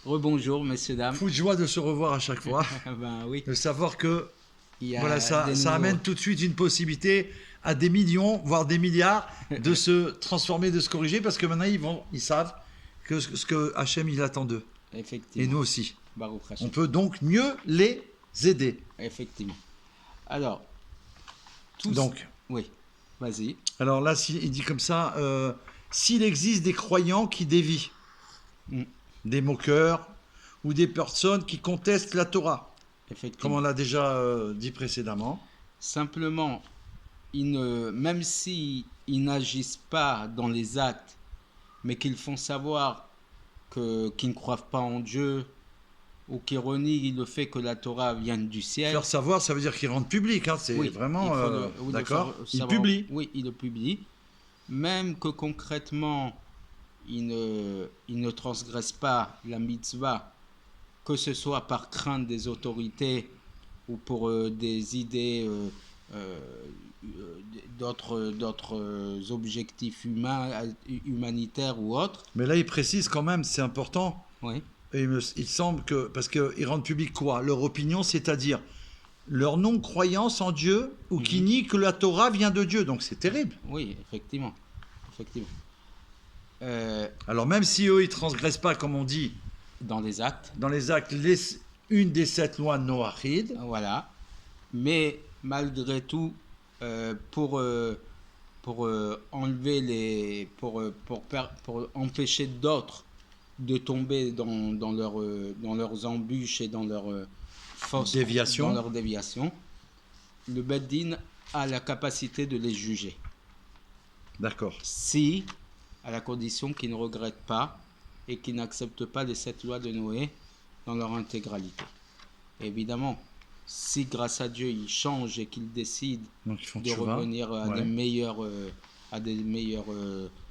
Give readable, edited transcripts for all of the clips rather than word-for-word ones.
Rebonjour, messieurs, dames. Fou de joie de se revoir à chaque fois. Ben oui, De savoir que il y a voilà, ça des nouveaux- amène tout de suite une possibilité à des millions, voire des milliards, de se transformer, de se corriger, parce que maintenant ils savent que ce que Hachem il attend d'eux. Et Effectivement. nous aussi. Baruch On Hashem. peut donc mieux les aider. Effectivement. Alors, tous. Donc, Oui, vas-y. alors là, il dit comme ça, s'il existe des croyants qui dévient, Mm. des moqueurs ou des personnes qui contestent la Torah, comme Effectivement. on l'a déjà dit précédemment, Simplement, même si ils n'agissent pas dans les actes, mais qu'ils font savoir qu'ils ne croient pas en Dieu ou qu'ils renient le fait que la Torah vient du ciel. faire savoir, ça veut dire qu'ils rendent public, hein, c'est Oui, vraiment, il faut le d'accord, faire ils savoir. publient. Oui, il le publie. Même que concrètement, il ne transgresse pas la mitzvah, que ce soit par crainte des autorités ou pour des idées d'autres objectifs humanitaires ou autres. Mais là, il précise quand même, c'est important. Oui, Et il semble que, parce qu'ils rendent public quoi? Leur opinion, c'est-à-dire leur non-croyance en Dieu ou qui nie que la Torah vient de Dieu. Donc c'est terrible. oui, effectivement. Effectivement. Alors même si eux, ils transgressent pas, comme on dit, Dans les actes, dans les actes, une des 7 lois noachides, voilà. Mais malgré tout, pour enlever pour empêcher d'autres de tomber dans leurs embûches et dans leurs fausses Déviations. dans leurs déviations, le Beth Din a la capacité de les juger. d'accord. Si, à la condition qu'ils ne regrettent pas et qu'ils n'acceptent pas les 7 lois de Noé dans leur intégralité. Évidemment, si grâce à Dieu ils changent et qu'ils décident Donc ils font de tchouva. revenir à Ouais. des meilleurs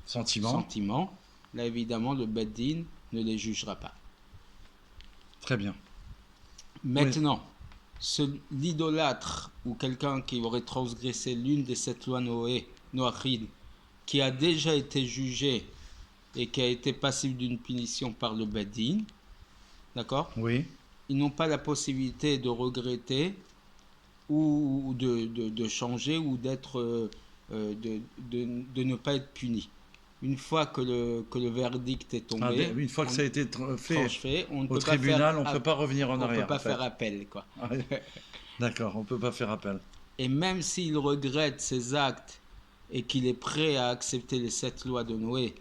sentiments, là évidemment le Beth Din ne les jugera pas. Très bien. Maintenant, l'idolâtre ou quelqu'un qui aurait transgressé l'une des 7 lois noachides, qui a déjà été jugé et qui a été passible d'une punition par le Beth Din, d'accord? Oui. Ils n'ont pas la possibilité de regretter ou de changer ou d'être de ne pas être puni. Une fois que le verdict est tombé, Une fois que ça a été fait on ne au peut pas tribunal, faire on ne peut pas revenir en on arrière. peut pas en fait. faire appel, quoi. Ouais. D'accord, on ne peut pas faire appel. Et même s'il regrette ses actes et qu'il est prêt à accepter les 7 lois de Noé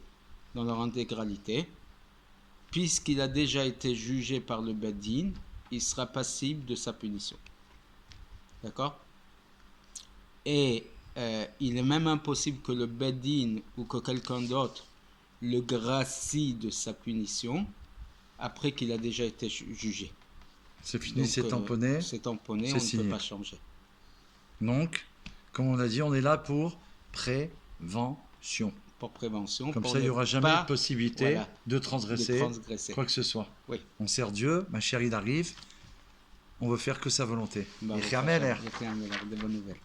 dans leur intégralité, puisqu'il a déjà été jugé par le Beth Din, il sera passible de sa punition. D'accord? Et il est même impossible que le Beth Din ou que quelqu'un d'autre le gracie de sa punition après qu'il a déjà été jugé. C'est fini, Donc, c'est tamponné. c'est tamponné, c'est on signé. ne peut pas changer. Donc, comme on a dit, on est là pour prévention. Pour prévention. Comme pour ça, il n'y ne aura jamais pas, de possibilité voilà, de transgresser quoi que ce soit. Oui. On sert Dieu, ma chère, il arrive. On veut faire que sa volonté. Bah, Et Khamer. des bonnes nouvelles.